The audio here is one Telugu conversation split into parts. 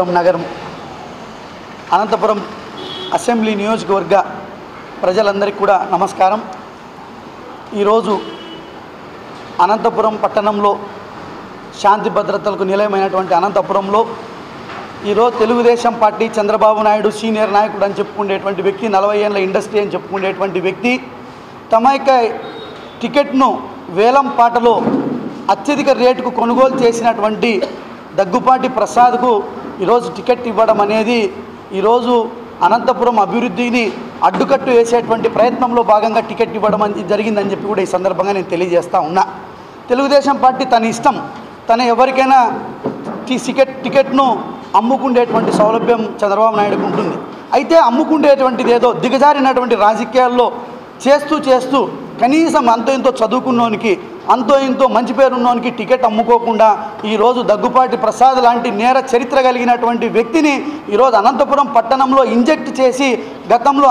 అనంతపురం నగరం అనంతపురం అసెంబ్లీ నియోజకవర్గ ప్రజలందరికీ కూడా నమస్కారం। ఈరోజు అనంతపురం పట్టణంలో శాంతి భద్రతలకు నిలయమైనటువంటి అనంతపురంలో ఈరోజు తెలుగుదేశం పార్టీ చంద్రబాబు నాయుడు సీనియర్ నాయకుడు అని చెప్పుకునేటువంటి వ్యక్తి, 40 ఏళ్ల ఇండస్ట్రీ అని చెప్పుకునేటువంటి వ్యక్తి తమ యొక్క టికెట్ను వేలం పాటలో అత్యధిక రేటుకు కొనుగోలు చేసినటువంటి దగ్గుపాటి ప్రసాద్కు ఈరోజు టికెట్ ఇవ్వడం అనేది ఈరోజు అనంతపురం అభివృద్ధిని అడ్డుకట్టు వేసేటువంటి ప్రయత్నంలో భాగంగా టికెట్ ఇవ్వడం జరిగిందని చెప్పి కూడా ఈ సందర్భంగా నేను తెలియజేస్తా ఉన్నా। తెలుగుదేశం పార్టీ తన ఇష్టం, తన ఎవరికైనా టికెట్ను అమ్ముకునేటువంటి సౌలభ్యం చంద్రబాబు నాయుడుకు ఉంటుంది। అయితే అమ్ముకునేటువంటిది ఏదో దిగజారినటువంటి రాజకీయాల్లో చేస్తూ కనీసం అంతో ఇంతో చదువుకున్నోనికి, అంతో ఇంతో మంచి పేరున్నోనికి టికెట్ అమ్ముకోకుండా ఈరోజు దగ్గుపాటి ప్రసాద్ లాంటి నేర చరిత్ర కలిగినటువంటి వ్యక్తిని ఈరోజు అనంతపురం పట్టణంలో ఇంజెక్ట్ చేసి గతంలో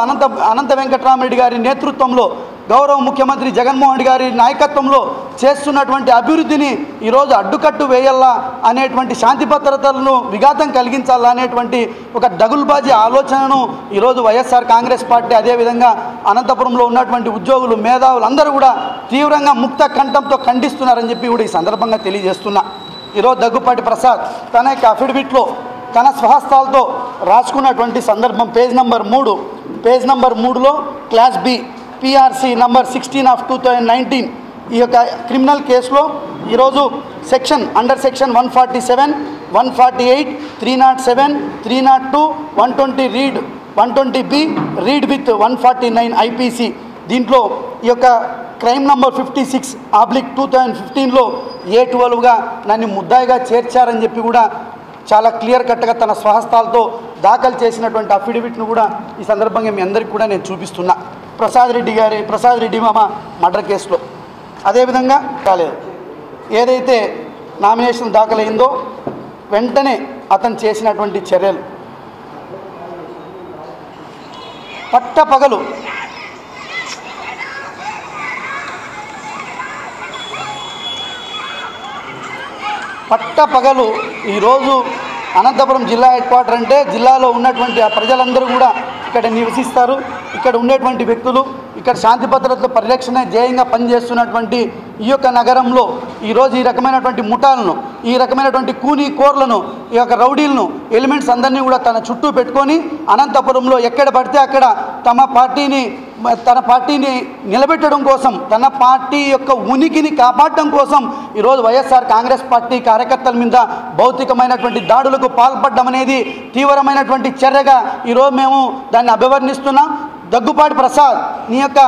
అనంత వెంకటరామరెడ్డి గారి నేతృత్వంలో గౌరవ ముఖ్యమంత్రి జగన్మోహన్ రెడ్డి గారి నాయకత్వంలో చేస్తున్నటువంటి అభివృద్ధిని ఈరోజు అడ్డుకట్టు వేయాలా అనేటువంటి శాంతి భద్రతలను విఘాతం కలిగించాలా అనేటువంటి ఒక దగుల్బాజీ ఆలోచనను ఈరోజు వైఎస్ఆర్ కాంగ్రెస్ పార్టీ, అదేవిధంగా అనంతపురంలో ఉన్నటువంటి ఉద్యోగులు, మేధావులు అందరూ కూడా తీవ్రంగా ముక్త కంఠంతో ఖండిస్తున్నారని చెప్పి కూడా ఈ సందర్భంగా తెలియజేస్తున్నా। ఈరోజు దగ్గుపాటి ప్రసాద్ తన యొక్క అఫిడవిట్లో తన స్వహస్తాలతో రాసుకున్నటువంటి సందర్భం పేజ్ నంబర్ 3లో class B PRC number 16 of 2019 ఈ యొక్క క్రిమినల్ కేసులో ఈరోజు under section 147, 148, 307, 302, 120 read 120B read with 149 IPC దీంట్లో ఈ యొక్క క్రైమ్ నంబర్ 56/2015లో A12గా నన్ను ముద్దాయిగా చేర్చారని చెప్పి కూడా చాలా క్లియర్ కట్గా తన స్వహస్తాలతో దాఖలు చేసినటువంటి అఫిడవిట్ను కూడా ఈ సందర్భంగా మీ అందరికీ కూడా నేను చూపిస్తున్నా। ప్రసాద్ రెడ్డి మామ మర్డర్ కేసులో అదేవిధంగా కాలేదు, ఏదైతే నామినేషన్ దాఖలైందో వెంటనే అతను చేసినటువంటి చర్యలు పట్టపగలు ఈరోజు అనంతపురం జిల్లా హెడ్ క్వార్టర్ అంటే జిల్లాలో ఉన్నటువంటి ఆ ప్రజలందరూ కూడా ఇక్కడ నివసిస్తారు। ఇక్కడ ఉండేటువంటి వ్యక్తులు, ఇక్కడ శాంతి భద్రతల పరిరక్షణ ధ్యేయంగా పనిచేస్తున్నటువంటి ఈ యొక్క నగరంలో ఈరోజు ఈ రకమైనటువంటి ముఠాలను, ఈ రకమైనటువంటి కూనీ కోర్లను, ఈ యొక్క రౌడీలను, ఎలిమెంట్స్ అందరినీ కూడా తన చుట్టూ పెట్టుకొని అనంతపురంలో ఎక్కడ పడితే అక్కడ తన పార్టీని నిలబెట్టడం కోసం, తన పార్టీ యొక్క ఉనికిని కాపాడటం కోసం ఈరోజు వైఎస్ఆర్ కాంగ్రెస్ పార్టీ కార్యకర్తల మీద భౌతికమైనటువంటి దాడులకు పాల్పడడం అనేది తీవ్రమైనటువంటి చర్యగా ఈరోజు మేము దాన్ని అభివర్ణిస్తున్నాం। దగ్గుపాటి ప్రసాద్ నీ యొక్క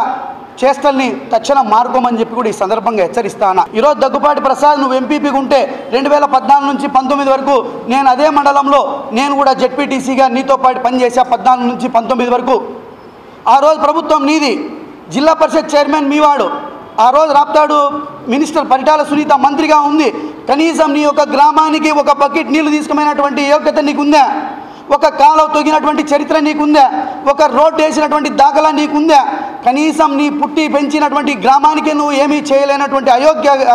చేష్టల్ని తక్షణం మార్కోమని చెప్పి కూడా ఈ సందర్భంగా హెచ్చరిస్తాను। ఈరోజు దగ్గుపాటి ప్రసాద్ నువ్వు ఎంపీపీగా ఉంటే 2014 నుంచి 19 వరకు నేను అదే మండలంలో నేను కూడా జెడ్పీటీసీగా నీతో పాటు పనిచేసా। 14 నుంచి 19 వరకు ఆ రోజు ప్రభుత్వం నీది, జిల్లా పరిషత్ చైర్మన్ మీవాడు, ఆ రోజు రాప్తాడు మినిస్టర్ పరిటాల సునీత మంత్రిగా ఉంది। కనీసం నీ యొక్క గ్రామానికి ఒక బకెట్ నీళ్లు తీసుకుపోయినటువంటి యోగ్యత నీకుందా? ఒక కాలువ తొగినటువంటి చరిత్ర నీకుందా? ఒక రోడ్డు వేసినటువంటి దాఖలా నీకుందా? కనీసం నీ పుట్టి పెంచినటువంటి గ్రామానికి నువ్వు ఏమీ చేయలేనటువంటి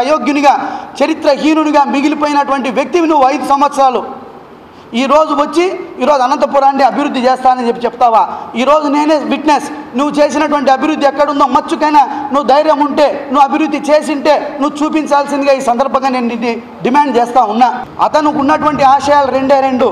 అయోగ్యునిగా, చరిత్రహీనునిగా మిగిలిపోయినటువంటి వ్యక్తివి నువ్వు 5 సంవత్సరాలు ఈరోజు వచ్చి ఈరోజు అనంతపురాన్ని అభివృద్ధి చేస్తానని చెప్తావా? ఈరోజు నేనే విట్నెస్, నువ్వు చేసినటువంటి అభివృద్ధి ఎక్కడుందో మచ్చుకైనా నువ్వు ధైర్యం ఉంటే, నువ్వు అభివృద్ధి చేసింటే నువ్వు చూపించాల్సిందిగా ఈ సందర్భంగా నేను డిమాండ్ చేస్తూ ఉన్నా। అతనికి ఉన్నటువంటి ఆశయాలు 2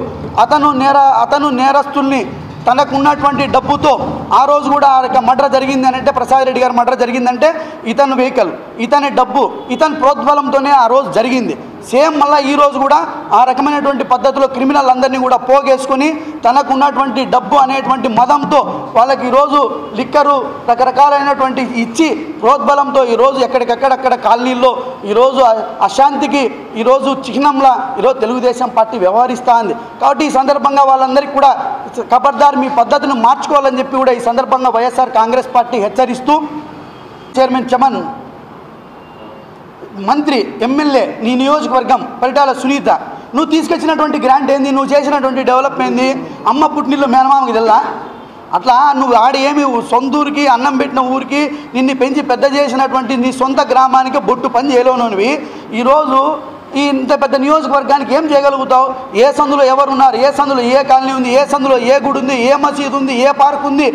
అతను నేరస్తుల్ని తనకున్నటువంటి డబ్బుతో ఆ రోజు కూడా ఆ యొక్క మర్డర్ జరిగింది అని అంటే, ప్రసాద్ రెడ్డి గారు మర్డర్ జరిగిందంటే ఇతను వెహికల్, ఇతని డబ్బు, ఇతని ప్రోద్బలంతోనే ఆ రోజు జరిగింది। సేమ్ మళ్ళీ ఈరోజు కూడా ఆ రకమైనటువంటి పద్ధతిలో క్రిమినల్ అందరినీ కూడా పోగేసుకొని తనకున్నటువంటి డబ్బు అనేటువంటి మదంతో వాళ్ళకి ఈరోజు లిక్కరు రకరకాలైనటువంటి ఇచ్చి ప్రోద్బలంతో ఈరోజు ఎక్కడికక్కడక్కడ కాలనీల్లో ఈరోజు అశాంతికి ఈరోజు చిహ్నంలా ఈరోజు తెలుగుదేశం పార్టీ వ్యవహరిస్తూ ఉంది। కాబట్టి ఈ సందర్భంగా వాళ్ళందరికీ కూడా ఖబర్దార్ మీ పద్ధతిని మార్చుకోవాలని చెప్పి కూడా ఈ సందర్భంగా వైఎస్ఆర్ కాంగ్రెస్ పార్టీ హెచ్చరిస్తూ, చైర్మన్ చమన్, మంత్రి, ఎమ్మెల్యే, నీ నియోజకవర్గం పరిటాల సునీత, నువ్వు తీసుకొచ్చినటువంటి గ్రాంట్ ఏంది? నువ్వు చేసినటువంటి డెవలప్మెంట్ ఏంది? అమ్మ పుట్టినిల్లు మేనమామకి తెల్లా? అట్లా నువ్వు ఆడ ఏమి సొంతూరికి అన్నం పెట్టిన ఊరికి నిన్ను పెంచి పెద్ద చేసినటువంటి నీ సొంత గ్రామానికి బొట్టు పని చేయలేనివి ఈరోజు ఈ ఇంత పెద్ద నియోజకవర్గానికి ఏం చేయగలుగుతావు? ఏ సందులో ఎవరున్నారు, ఏ సందులో ఏ కాలనీ ఉంది, ఏ సందులో ఏ గుడి ఉంది, ఏ మసీదు ఉంది, ఏ పార్క్ ఉంది,